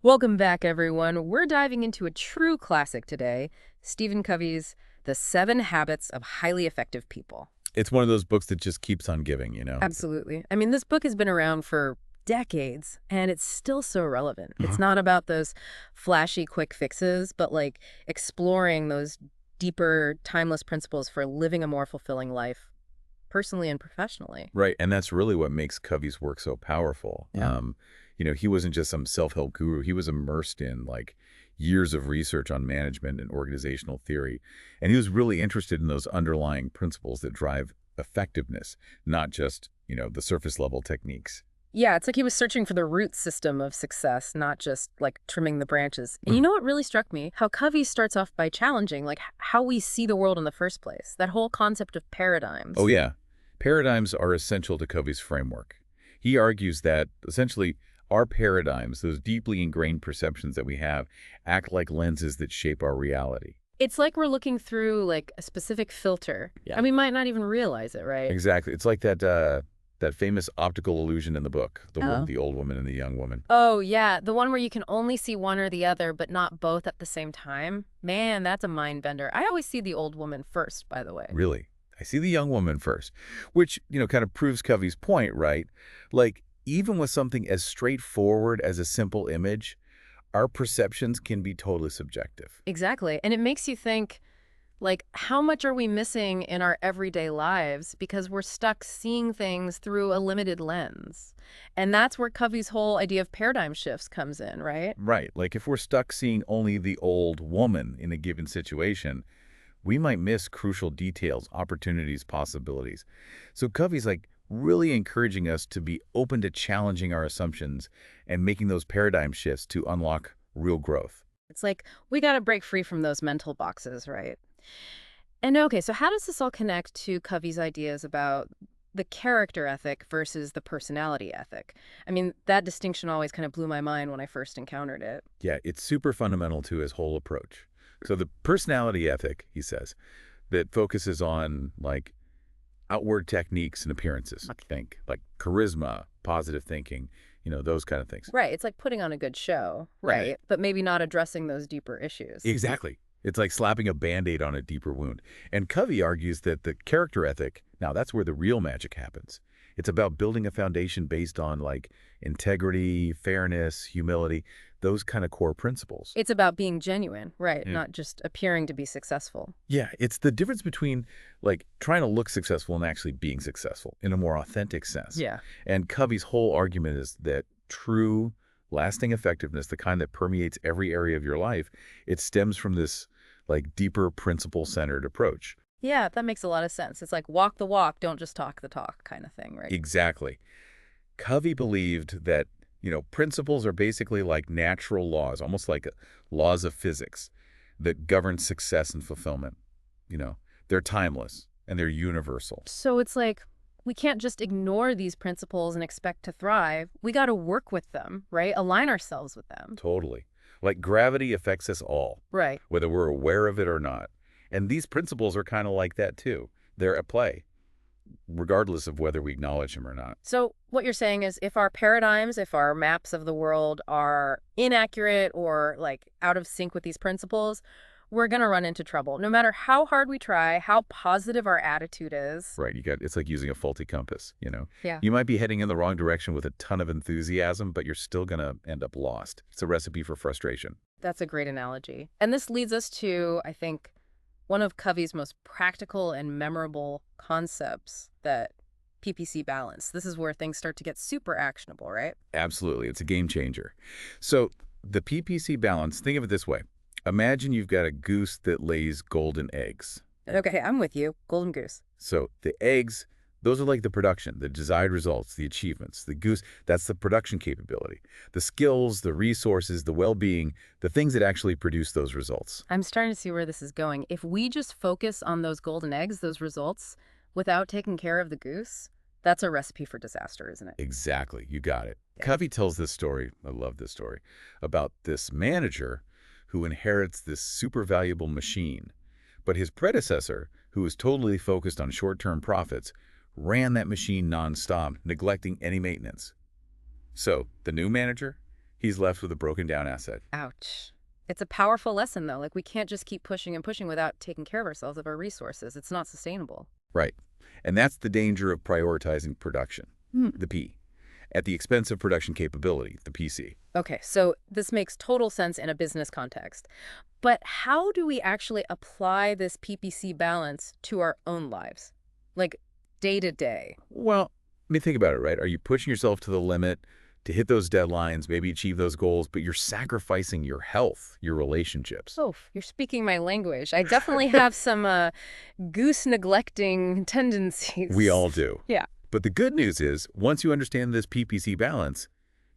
Welcome back, everyone. We're diving into a true classic today, Stephen Covey's The 7 Habits of Highly Effective People. It's one of those books that just keeps on giving, you know? Absolutely. I mean, this book has been around for decades, and it's still so relevant. It's Uh-huh. not about those flashy quick fixes, but like exploring those deeper, timeless principles for living a more fulfilling life, personally and professionally. Right, and that's really what makes Covey's work so powerful. Yeah. He wasn't just some self-help guru. He was immersed in, like, years of research on management and organizational theory, and he was really interested in those underlying principles that drive effectiveness, not just, the surface-level techniques. Yeah, it's like he was searching for the root system of success, not just like trimming the branches. And you know what really struck me? How Covey starts off by challenging like how we see the world in the first place. That whole concept of Oh, paradigms. yeah. Paradigms are essential to Covey's framework. He argues that, essentially, our paradigms, those deeply ingrained perceptions that we have, act like lenses that shape our reality. It's like we're looking through like a specific filter, Yeah. and we might not even realize it, right? Exactly. It's like that famous optical illusion in the book, Oh. the old woman and the young woman. Oh, yeah, the one where you can only see one or the other, but not both at the same time. Man, that's a mind bender. I always see the old woman first, by the way. Really. I see the young woman first, which, kind of proves Covey's point, right? Like, even with something as straightforward as a simple image, our perceptions can be totally subjective. Exactly. And it makes you think, like, how much are we missing in our everyday lives because we're stuck seeing things through a limited lens? And that's where Covey's whole idea of paradigm shifts comes in, right? Right. Like, if we're stuck seeing only the old woman in a given situation, we might miss crucial details, opportunities, possibilities. So Covey's like really encouraging us to be open to challenging our assumptions and making those paradigm shifts to unlock real growth. It's like we got to break free from those mental boxes, right? And okay, so how does this all connect to Covey's ideas about the character ethic versus the personality ethic? I mean, that distinction always kind of blew my mind when I first encountered it. Yeah, it's super fundamental to his whole approach. So the personality ethic, he says, that focuses on like outward techniques and appearances. Think like charisma, positive thinking, those kind of things. Right, it's like putting on a good show, right? But maybe not addressing those deeper issues. Exactly. It's like slapping a Band-Aid on a deeper wound. And Covey argues that the character ethic, now that's where the real magic happens. It's about building a foundation based on like integrity, fairness, humility, those kind of core principles. It's about being genuine, right? Yeah. Not just appearing to be successful. Yeah, it's the difference between like trying to look successful and actually being successful in a more authentic sense. Yeah. And Covey's whole argument is that true, lasting effectiveness, the kind that permeates every area of your life, it stems from this like deeper principle-centered approach. Yeah, that makes a lot of sense. It's like walk the walk, don't just talk the talk kind of thing, right? Exactly. Covey believed that, principles are basically like natural laws, almost like laws of physics that govern success and fulfillment. You know, they're timeless and they're universal. So it's like we can't just ignore these principles and expect to thrive. We got to work with them, right? Align ourselves with them. Totally. Like gravity affects us all, Right. whether we're aware of it or not. And these principles are kind of like that too. They're at play, regardless of whether we acknowledge them or not. So what you're saying is if our paradigms, if our maps of the world are inaccurate or like out of sync with these principles, we're going to run into trouble. No matter how hard we try, how positive our attitude is. Right. It's like using a faulty compass. Yeah. You might be heading in the wrong direction with a ton of enthusiasm, but you're still going to end up lost. It's a recipe for frustration. That's a great analogy. And this leads us to, I think, one of Covey's most practical and memorable concepts, that PPC balance. This is where things start to get super actionable, right? Absolutely. It's a game changer. So the PPC balance, think of it this way. Imagine you've got a goose that lays golden eggs. Okay, I'm with you. Golden goose. So the eggs, those are like the production, the desired results, the achievements. The goose, that's the production capability. The skills, the resources, the well-being, the things that actually produce those results. I'm starting to see where this is going. If we just focus on those golden eggs, those results, without taking care of the goose, that's a recipe for disaster, isn't it? Exactly. You got it. Yeah. Covey tells this story, I love this story, about this manager who inherits this super valuable machine. But his predecessor, who was totally focused on short-term profits, ran that machine nonstop, neglecting any maintenance. So the new manager, He's left with a broken down asset. Ouch. It's a powerful lesson, though. Like, we can't just keep pushing and pushing without taking care of ourselves, of our resources. It's not sustainable. Right. And that's the danger of prioritizing production, Hmm. the P, at the expense of production capability, the PC. Okay, so this makes total sense in a business context. But how do we actually apply this PPC balance to our own lives? Like, day to day? Well, I mean, think about it, right? Are you pushing yourself to the limit to hit those deadlines, maybe achieve those goals, but you're sacrificing your health, your relationships? Oh, you're speaking my language. I definitely have some goose neglecting tendencies. We all do. Yeah. But the good news is, once you understand this PPC balance,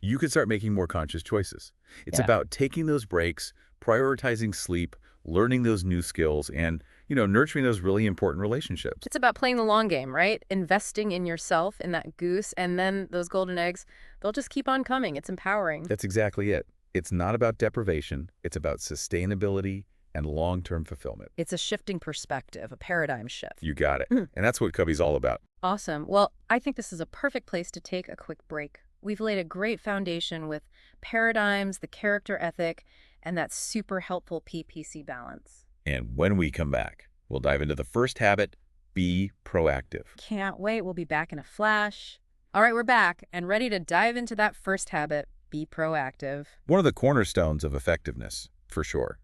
you can start making more conscious choices. It's Yeah. about taking those breaks, prioritizing sleep, learning those new skills, and, nurturing those really important relationships. It's about playing the long game, right? Investing in yourself, in that goose, and then those golden eggs, they'll just keep on coming. It's empowering. That's exactly it. It's not about deprivation. It's about sustainability and long-term fulfillment. It's a shifting perspective, a paradigm shift. You got it. Mm. And that's what Covey's all about. Awesome. Well, I think this is a perfect place to take a quick break. We've laid a great foundation with paradigms, the character ethic, and that super helpful PPC balance. And when we come back, we'll dive into the first habit, be proactive. Can't wait. We'll be back in a flash. All right, we're back and ready to dive into that first habit, be proactive. One of the cornerstones of effectiveness, for sure.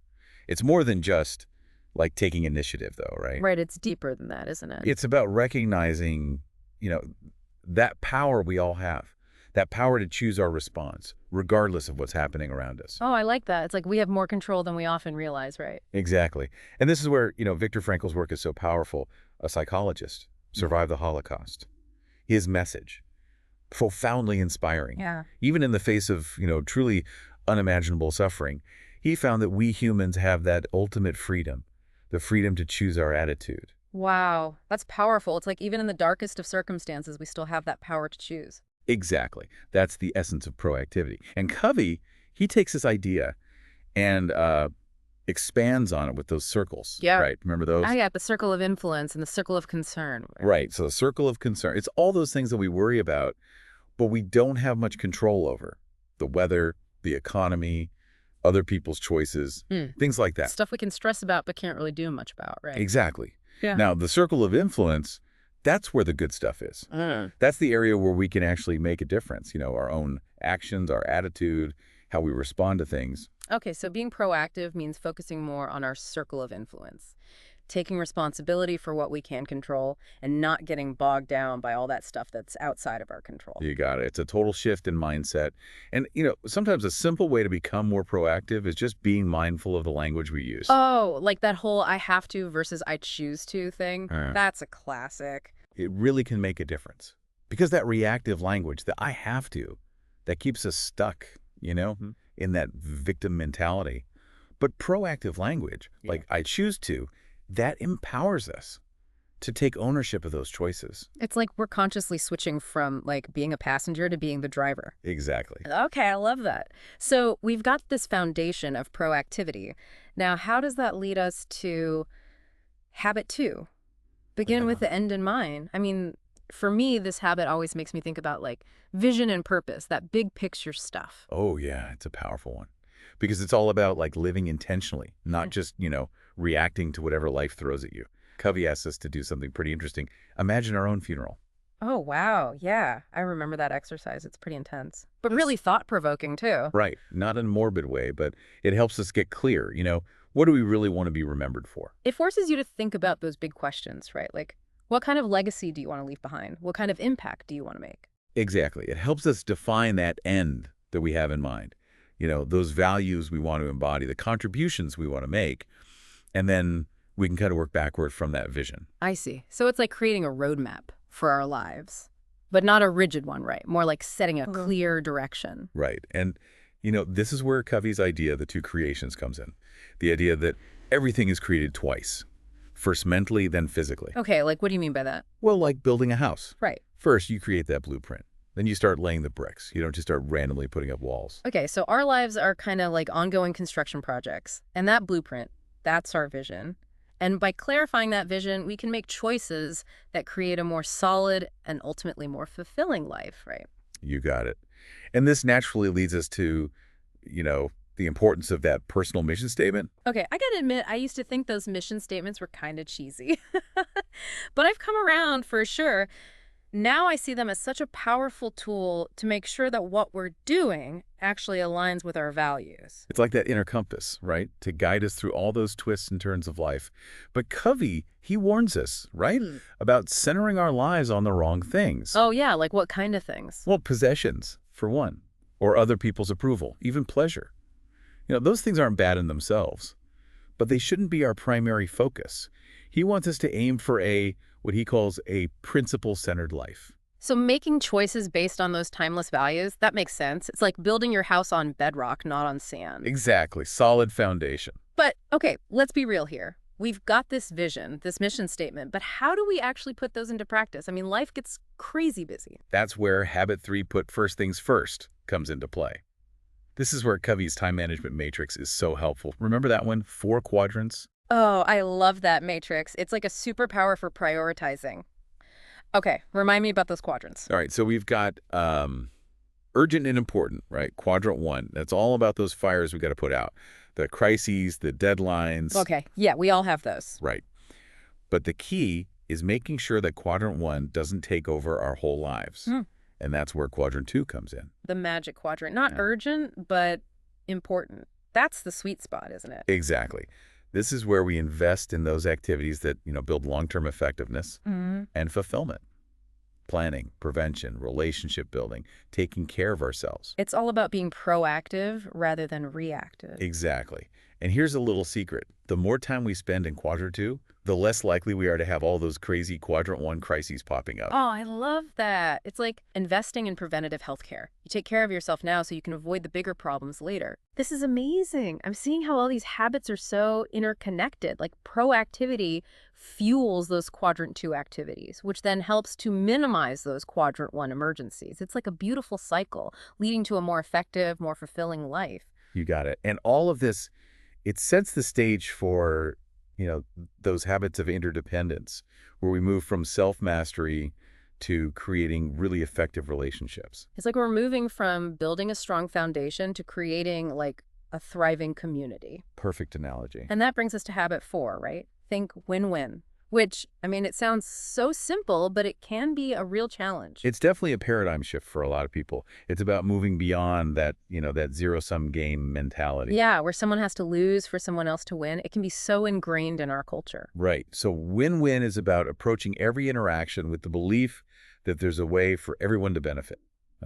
It's more than just like taking initiative, though, right? Right, it's deeper than that, isn't it? It's about recognizing, that power we all have, that power to choose our response, regardless of what's happening around us. Oh, I like that. It's like we have more control than we often realize, right? Exactly. And this is where, Viktor Frankl's work is so powerful. A psychologist survived the Holocaust. His message, profoundly inspiring. Yeah. Even in the face of, truly unimaginable suffering, he found that we humans have that ultimate freedom, the freedom to choose our attitude. Wow, that's powerful. It's like even in the darkest of circumstances, we still have that power to choose. Exactly. That's the essence of proactivity. And Covey, he takes this idea and expands on it with those circles. Yeah. Right. Remember those? I got the circle of influence and the circle of concern. Right. So the circle of concern, it's all those things that we worry about, but we don't have much control over. The weather, the economy, other people's choices, things like that. Stuff we can stress about but can't really do much about, right? Exactly. Yeah. Now, the circle of influence, that's where the good stuff is. That's the area where we can actually make a difference. Our own actions, our attitude, how we respond to things. Okay, so being proactive means focusing more on our circle of influence, taking responsibility for what we can control and not getting bogged down by all that stuff that's outside of our control. You got it. It's a total shift in mindset. And, sometimes a simple way to become more proactive is just being mindful of the language we use. Oh, like that whole I have to versus I choose to thing? That's a classic. It really can make a difference. Because that reactive language, the I have to, that keeps us stuck, in that victim mentality. But proactive language, like I choose to, that empowers us to take ownership of those choices. It's like we're consciously switching from like being a passenger to being the driver. Exactly. Okay, I love that. So we've got this foundation of proactivity. Now, how does that lead us to habit 2? Begin with the end in mind. I mean, for me, this habit always makes me think about like vision and purpose, that big picture stuff. Oh, yeah, it's a powerful one. Because it's all about like living intentionally, not just, reacting to whatever life throws at you. Covey asks us to do something pretty interesting. Imagine our own funeral. Oh, wow. Yeah, I remember that exercise. It's pretty intense, but really thought-provoking too. Right. Not in a morbid way, but it helps us get clear. What do we really want to be remembered for? It forces you to think about those big questions, right? Like, what kind of legacy do you want to leave behind? What kind of impact do you want to make? Exactly. It helps us define that end that we have in mind. Those values we want to embody, the contributions we want to make, and then we can kind of work backward from that vision. I see. So it's like creating a roadmap for our lives, but not a rigid one, right? More like setting a clear direction. Right. And, this is where Covey's idea, the two creations, comes in. The idea that everything is created twice. First mentally, then physically. Okay, like what do you mean by that? Well, like building a house. Right. First, you create that blueprint. Then you start laying the bricks. You don't just start randomly putting up walls. Okay, so our lives are kind of like ongoing construction projects. And that blueprint, that's our vision. And by clarifying that vision, we can make choices that create a more solid and ultimately more fulfilling life, right? You got it. And this naturally leads us to the importance of that personal mission statement? Okay, I gotta admit, I used to think those mission statements were kind of cheesy. But I've come around for sure. Now I see them as such a powerful tool to make sure that what we're doing actually aligns with our values. It's like that inner compass, right? To guide us through all those twists and turns of life. But Covey, he warns us, right? Hmm. About centering our lives on the wrong things. Oh, yeah, like what kind of things? Well, possessions, for one, or other people's approval, even pleasure. Those things aren't bad in themselves, but they shouldn't be our primary focus. He wants us to aim for what he calls a principle-centered life. So making choices based on those timeless values, that makes sense. It's like building your house on bedrock, not on sand. Exactly. Solid foundation. But, okay, let's be real here. We've got this vision, this mission statement, but how do we actually put those into practice? I mean, life gets crazy busy. That's where habit 3, put first things first, comes into play. This is where Covey's time management matrix is so helpful. Remember that one? 4 quadrants? Oh, I love that matrix. It's like a superpower for prioritizing. Okay, remind me about those quadrants. All right, so we've got urgent and important, right? Quadrant 1. That's all about those fires we got to put out. The crises, the deadlines. Okay, yeah, we all have those. Right. But the key is making sure that Quadrant 1 doesn't take over our whole lives. Hmm. And that's where Quadrant 2 comes in. The magic quadrant. Not Yeah. urgent, but important. That's the sweet spot, isn't it? Exactly. This is where we invest in those activities that, build long-term effectiveness Mm-hmm. and fulfillment. Planning, prevention, relationship building, taking care of ourselves. It's all about being proactive rather than reactive. Exactly. And here's a little secret. The more time we spend in Quadrant 2, the less likely we are to have all those crazy Quadrant 1 crises popping up. Oh, I love that. It's like investing in preventative health care. You take care of yourself now so you can avoid the bigger problems later. This is amazing. I'm seeing how all these habits are so interconnected. Like proactivity fuels those Quadrant 2 activities, which then helps to minimize those Quadrant 1 emergencies. It's like a beautiful cycle leading to a more effective, more fulfilling life. You got it. And all of this, it sets the stage for, those habits of interdependence, where we move from self-mastery to creating really effective relationships. It's like we're moving from building a strong foundation to creating like a thriving community. Perfect analogy. And that brings us to habit 4, right? Think win-win, which, I mean, it sounds so simple, but it can be a real challenge. It's definitely a paradigm shift for a lot of people. It's about moving beyond that, that zero-sum game mentality. Yeah, where someone has to lose for someone else to win. It can be so ingrained in our culture. Right. So win-win is about approaching every interaction with the belief that there's a way for everyone to benefit,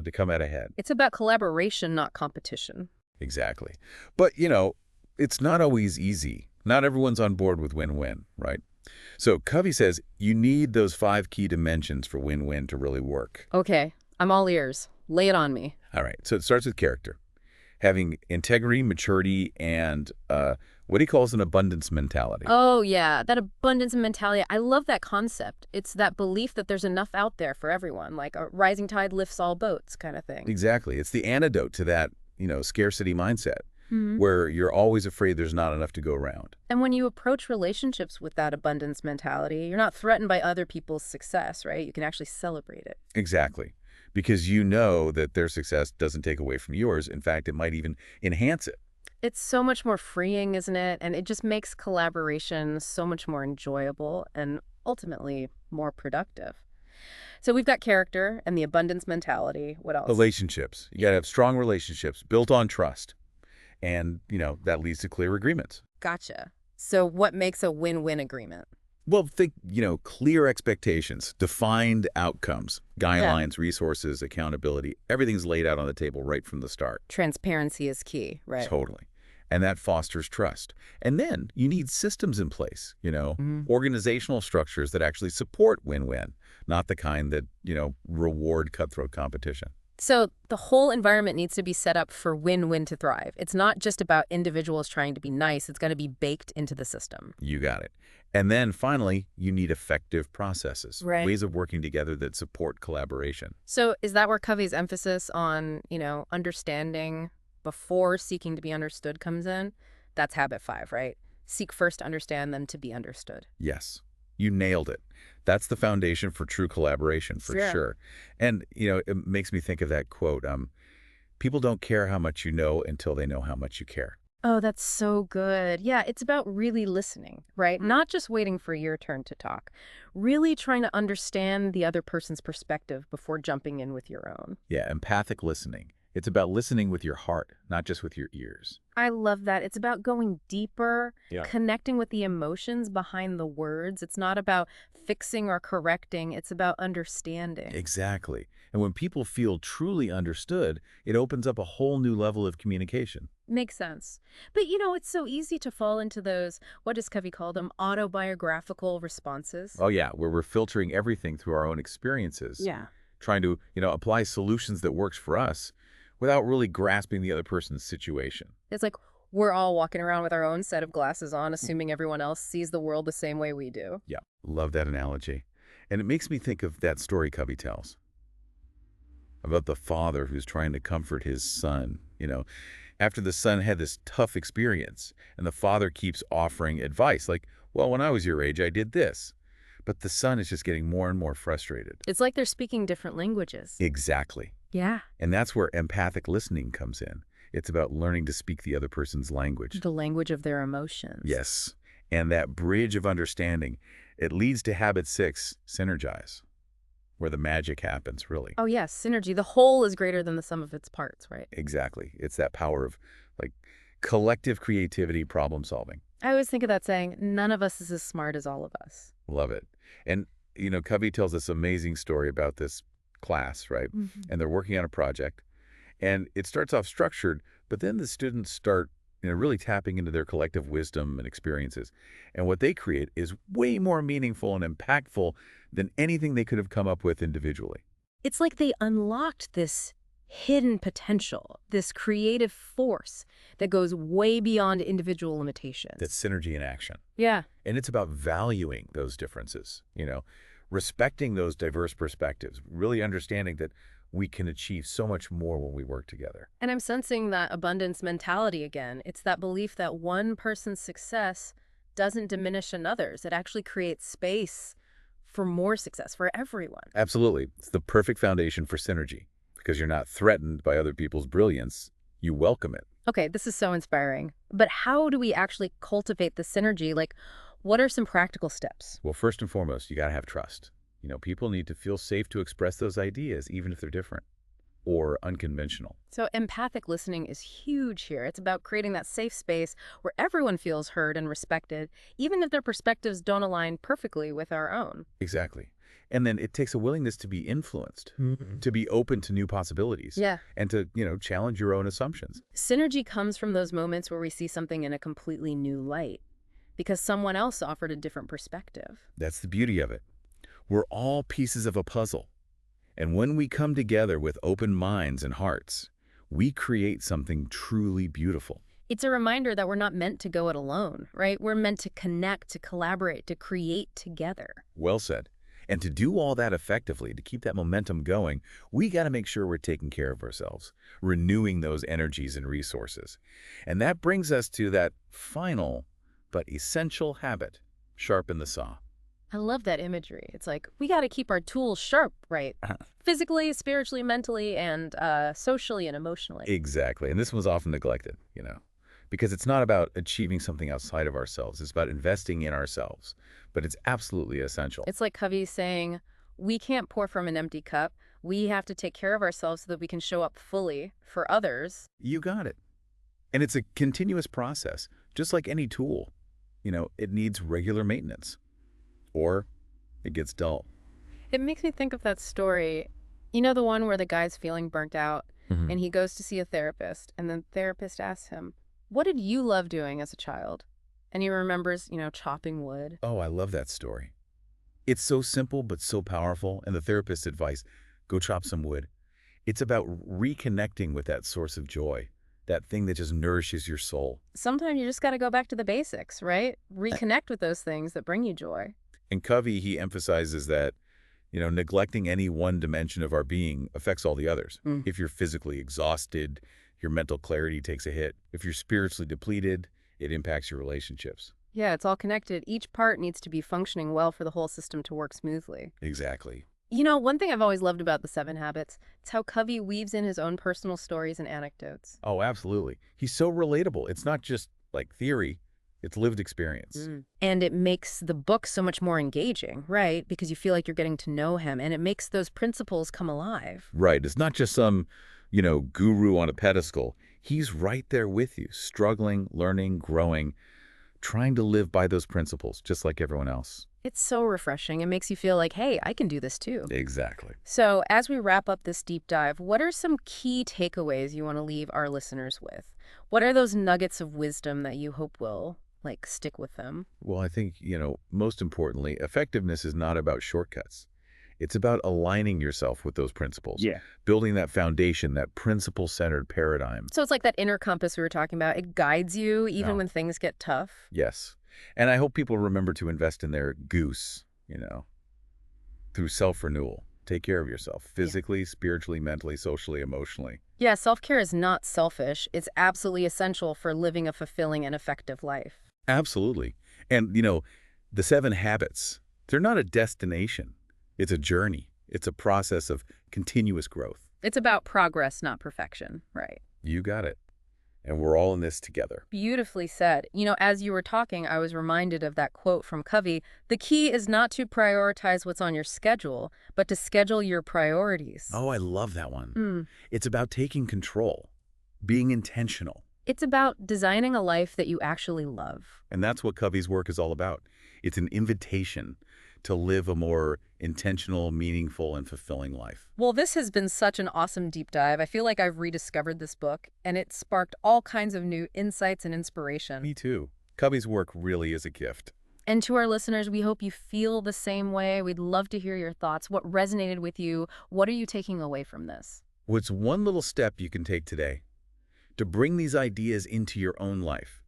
to come out ahead. It's about collaboration, not competition. Exactly. But, it's not always easy. Not everyone's on board with win-win, right? So Covey says you need those 5 key dimensions for win-win to really work. Okay, I'm all ears. Lay it on me. All right, so it starts with character. Having integrity, maturity, and what he calls an abundance mentality. Oh, yeah, that abundance mentality. I love that concept. It's that belief that there's enough out there for everyone, like a rising tide lifts all boats kind of thing. Exactly. It's the antidote to that, scarcity mindset, Mhm. where you're always afraid there's not enough to go around. And when you approach relationships with that abundance mentality, you're not threatened by other people's success, right? You can actually celebrate it. Exactly. Because you know that their success doesn't take away from yours. In fact, it might even enhance it. It's so much more freeing, isn't it? And it just makes collaboration so much more enjoyable and ultimately more productive. So we've got character and the abundance mentality. What else? Relationships. You got to have strong relationships built on trust. And, that leads to clear agreements. Gotcha. So what makes a win-win agreement? Well, think, clear expectations, defined outcomes, guidelines, resources, accountability. Everything's laid out on the table right from the start. Transparency is key, right? Totally. And that fosters trust. And then you need systems in place, organizational structures that actually support win-win, not the kind that, reward cutthroat competition. So the whole environment needs to be set up for win-win to thrive. It's not just about individuals trying to be nice. It's going to be baked into the system. You got it. And then finally, you need effective processes, Right. ways of working together that support collaboration. So is that where Covey's emphasis on, understanding before seeking to be understood comes in? That's habit 5, right? Seek first to understand, then to be understood. Yes, you nailed it. That's the foundation for true collaboration, for Sure. sure. And, it makes me think of that quote, People don't care how much you know until they know how much you care. Oh, that's so good. Yeah, it's about really listening, right? Not just waiting for your turn to talk. Really trying to understand the other person's perspective before jumping in with your own. Yeah, empathic listening. It's about listening with your heart, not just with your ears. I love that. It's about going deeper, Yeah. connecting with the emotions behind the words. It's not about fixing or correcting. It's about understanding. Exactly. And when people feel truly understood, it opens up a whole new level of communication. Makes sense. But it's so easy to fall into those, what does Covey call them, autobiographical responses. Oh yeah, where we're filtering everything through our own experiences, Yeah. trying to, apply solutions that works for us without really grasping the other person's situation. It's like we're all walking around with our own set of glasses on, assuming everyone else sees the world the same way we do. Yeah, love that analogy. And it makes me think of that story Covey tells about the father who's trying to comfort his son, after the son had this tough experience, and the father keeps offering advice like, well, when I was your age, I did this. But the son is just getting more and more frustrated. It's like they're speaking different languages. Exactly. Yeah. And that's where empathic listening comes in. It's about learning to speak the other person's language. The language of their emotions. Yes. And that bridge of understanding, it leads to habit 6, synergize, where the magic happens, really. Oh, yes, synergy. The whole is greater than the sum of its parts, right? Exactly. It's that power of like collective creativity, problem solving. I always think of that saying, none of us is as smart as all of us. Love it. And, Covey tells this amazing story about this class, right? And they're working on a project. And it starts off structured, but then the students start really tapping into their collective wisdom and experiences. And what they create is way more meaningful and impactful than anything they could have come up with individually. It's like they unlocked this hidden potential, this creative force that goes way beyond individual limitations. That's synergy in action. Yeah. And it's about valuing those differences, respecting those diverse perspectives, really understanding that we can achieve so much more when we work together. And I'm sensing that abundance mentality again. It's that belief that one person's success doesn't diminish another's. It actually creates space for more success for everyone. Absolutely. It's the perfect foundation for synergy because you're not threatened by other people's brilliance. You welcome it. Okay, this is so inspiring. But how do we actually cultivate the synergy? Like, what are some practical steps? Well, first and foremost, you got to have trust. People need to feel safe to express those ideas, even if they're different or unconventional. So empathic listening is huge here. It's about creating that safe space where everyone feels heard and respected, even if their perspectives don't align perfectly with our own. Exactly. And then it takes a willingness to be influenced, to be open to new possibilities, Yeah. and to, challenge your own assumptions. Synergy comes from those moments where we see something in a completely new light because someone else offered a different perspective. That's the beauty of it. We're all pieces of a puzzle. And when we come together with open minds and hearts, we create something truly beautiful. It's a reminder that we're not meant to go it alone, right? We're meant to connect, to collaborate, to create together. Well said. And to do all that effectively, to keep that momentum going, we got to make sure we're taking care of ourselves, renewing those energies and resources. And that brings us to that final but essential habit, sharpen the saw. I love that imagery. It's like, we got to keep our tools sharp, right? Physically, spiritually, mentally, and socially and emotionally. Exactly. And this was often neglected, because it's not about achieving something outside of ourselves. It's about investing in ourselves. But it's absolutely essential. It's like Covey saying, we can't pour from an empty cup. We have to take care of ourselves so that we can show up fully for others. You got it. And it's a continuous process, just like any tool. It needs regular maintenance. Or it gets dull. It makes me think of that story. The one where the guy's feeling burnt out and he goes to see a therapist and the therapist asks him, what did you love doing as a child? And he remembers, chopping wood. Oh, I love that story. It's so simple but so powerful. And the therapist's advice, go chop some wood. It's about reconnecting with that source of joy, that thing that just nourishes your soul. Sometimes you just got to go back to the basics, right? Reconnect with those things that bring you joy. And Covey, he emphasizes that, neglecting any one dimension of our being affects all the others. If you're physically exhausted, your mental clarity takes a hit. If you're spiritually depleted, it impacts your relationships. Yeah, it's all connected. Each part needs to be functioning well for the whole system to work smoothly. Exactly. One thing I've always loved about the Seven Habits is how Covey weaves in his own personal stories and anecdotes. Oh, absolutely. He's so relatable. It's not just like theory, it's lived experience. And it makes the book so much more engaging, right? Because you feel like you're getting to know him, and it makes those principles come alive. Right. It's not just some, guru on a pedestal. He's right there with you, struggling, learning, growing, trying to live by those principles, just like everyone else. It's so refreshing. It makes you feel like, hey, I can do this too. Exactly. So as we wrap up this deep dive, what are some key takeaways you want to leave our listeners with? What are those nuggets of wisdom that you hope will, stick with them? Well, I think, most importantly, effectiveness is not about shortcuts. It's about aligning yourself with those principles. Yeah. Building that foundation, that principle-centered paradigm. So it's like that inner compass we were talking about. It guides you even Oh. when things get tough. Yes. And I hope people remember to invest in their goose, through self-renewal. Take care of yourself physically, spiritually, mentally, socially, emotionally. Yeah, self-care is not selfish. It's absolutely essential for living a fulfilling and effective life. Absolutely. And, the 7 habits, they're not a destination. It's a journey. It's a process of continuous growth. It's about progress, not perfection. Right. You got it. And we're all in this together. Beautifully said. As you were talking, I was reminded of that quote from Covey. The key is not to prioritize what's on your schedule, but to schedule your priorities. Oh, I love that one. Mm. It's about taking control, being intentional. It's about designing a life that you actually love. And that's what Covey's work is all about. It's an invitation to live a more intentional, meaningful, and fulfilling life. Well, this has been such an awesome deep dive. I feel like I've rediscovered this book, and it sparked all kinds of new insights and inspiration. Me too. Covey's work really is a gift. And to our listeners, we hope you feel the same way. We'd love to hear your thoughts. What resonated with you? What are you taking away from this? What's one little step you can take today to bring these ideas into your own life?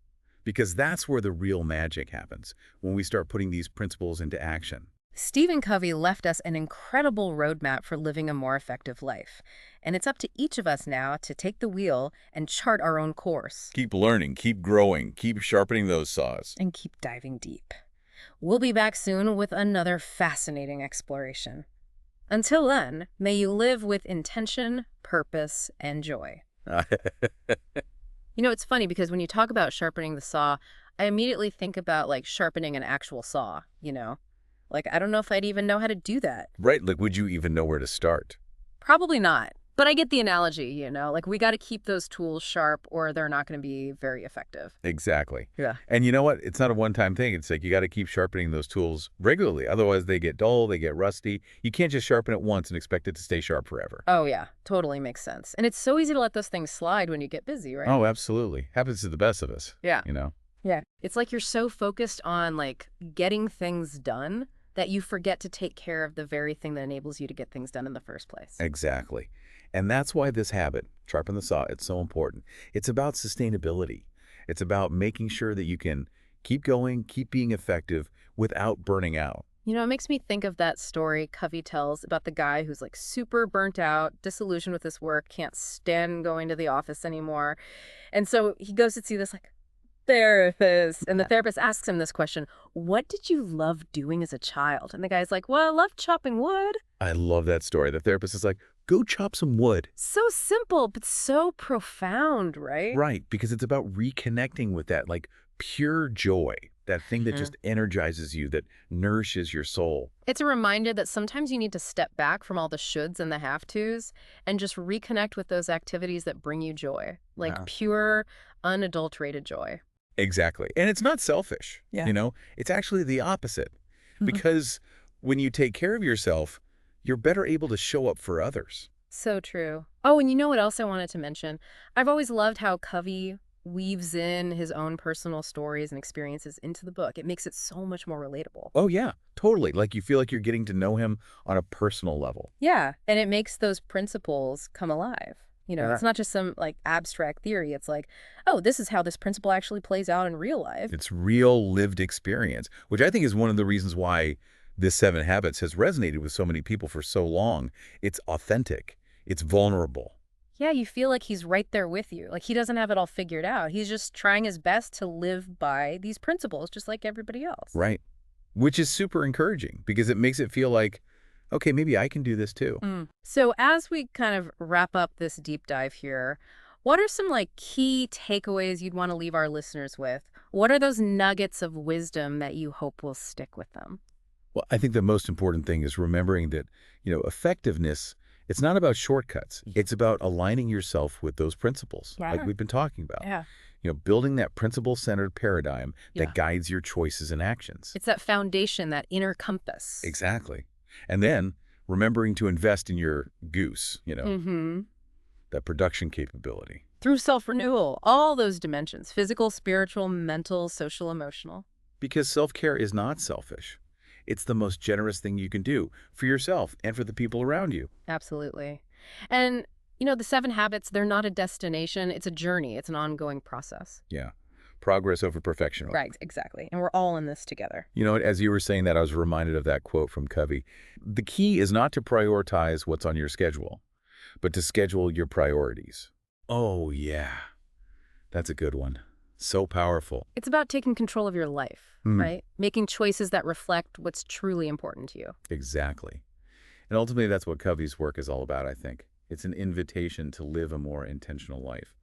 Because that's where the real magic happens, when we start putting these principles into action. Stephen Covey left us an incredible roadmap for living a more effective life. And it's up to each of us now to take the wheel and chart our own course. Keep learning, keep growing, keep sharpening those saws. And keep diving deep. We'll be back soon with another fascinating exploration. Until then, may you live with intention, purpose, and joy. It's funny because when you talk about sharpening the saw, I immediately think about sharpening an actual saw, I don't know if I'd even know how to do that. Right, would you even know where to start? Probably not. But I get the analogy, we got to keep those tools sharp or they're not going to be very effective. Exactly. Yeah. And you know what? It's not a one-time thing. It's you got to keep sharpening those tools regularly. Otherwise, they get dull, they get rusty. You can't just sharpen it once and expect it to stay sharp forever. Oh, yeah. Totally makes sense. And it's so easy to let those things slide when you get busy, right? Oh, absolutely. Happens to the best of us. Yeah. Yeah. It's like you're so focused on, getting things done that you forget to take care of the very thing that enables you to get things done in the first place. Exactly. And that's why this habit, sharpen the saw, it's so important. It's about sustainability. It's about making sure that you can keep going, keep being effective without burning out. It makes me think of that story Covey tells about the guy who's super burnt out, disillusioned with his work, can't stand going to the office anymore. And so he goes to see this therapist. And the therapist asks him this question: what did you love doing as a child? And the guy's like, well, I loved chopping wood. I love that story. The therapist is like, go chop some wood. So simple, but so profound, right? Right, because it's about reconnecting with that pure joy, that thing that just energizes you, that nourishes your soul. It's a reminder that sometimes you need to step back from all the shoulds and the have-tos and just reconnect with those activities that bring you joy, pure, unadulterated joy. Exactly. And it's not selfish. Yeah. It's actually the opposite. Because when you take care of yourself, you're better able to show up for others. So true. Oh, and you know what else I wanted to mention? I've always loved how Covey weaves in his own personal stories and experiences into the book. It makes it so much more relatable. Oh, yeah, totally. You feel like you're getting to know him on a personal level. Yeah, and it makes those principles come alive. It's not just some abstract theory. It's oh, this is how this principle actually plays out in real life. It's real lived experience, which I think is one of the reasons why this 7 Habits has resonated with so many people for so long. It's authentic. It's vulnerable. Yeah, you feel like he's right there with you. He doesn't have it all figured out. He's just trying his best to live by these principles, just like everybody else. Right. Which is super encouraging because it makes it feel like, Okay, maybe I can do this too. So as we kind of wrap up this deep dive here, what are some like key takeaways you'd want to leave our listeners with? What are those nuggets of wisdom that you hope will stick with them? Well, I think the most important thing is remembering that, effectiveness, it's not about shortcuts. It's about aligning yourself with those principles, like Yeah. we've been talking about. Yeah. Building that principle-centered paradigm Yeah. that guides your choices and actions. It's that foundation, that inner compass. Exactly. And then remembering to invest in your goose, Mm-hmm. that production capability. Through self-renewal, all those dimensions, physical, spiritual, mental, social, emotional. Because self-care is not selfish. It's the most generous thing you can do for yourself and for the people around you. Absolutely. And, the 7 habits, they're not a destination. It's a journey. It's an ongoing process. Yeah. Progress over perfection. Right, exactly. And we're all in this together. As you were saying that, I was reminded of that quote from Covey. The key is not to prioritize what's on your schedule, but to schedule your priorities. Oh, yeah. That's a good one. So powerful. It's about taking control of your life, right? Making choices that reflect what's truly important to you. Exactly. And ultimately, that's what Covey's work is all about, I think. It's an invitation to live a more intentional life,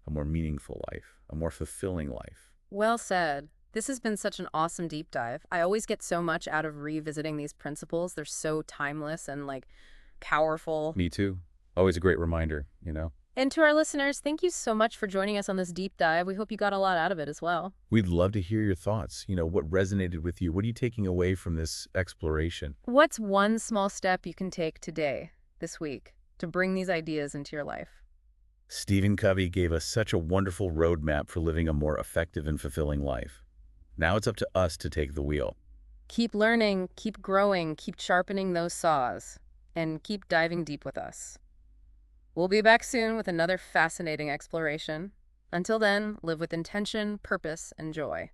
a more meaningful life, a more fulfilling life. Well said. This has been such an awesome deep dive. I always get so much out of revisiting these principles. They're so timeless and like powerful. Me too. Always a great reminder. And to our listeners, thank you so much for joining us on this deep dive. We hope you got a lot out of it as well. We'd love to hear your thoughts. What resonated with you? What are you taking away from this exploration? What's one small step you can take today, this week, to bring these ideas into your life? Stephen Covey gave us such a wonderful roadmap for living a more effective and fulfilling life. Now it's up to us to take the wheel. Keep learning, keep growing, keep sharpening those saws, and keep diving deep with us. We'll be back soon with another fascinating exploration. Until then, live with intention, purpose, and joy.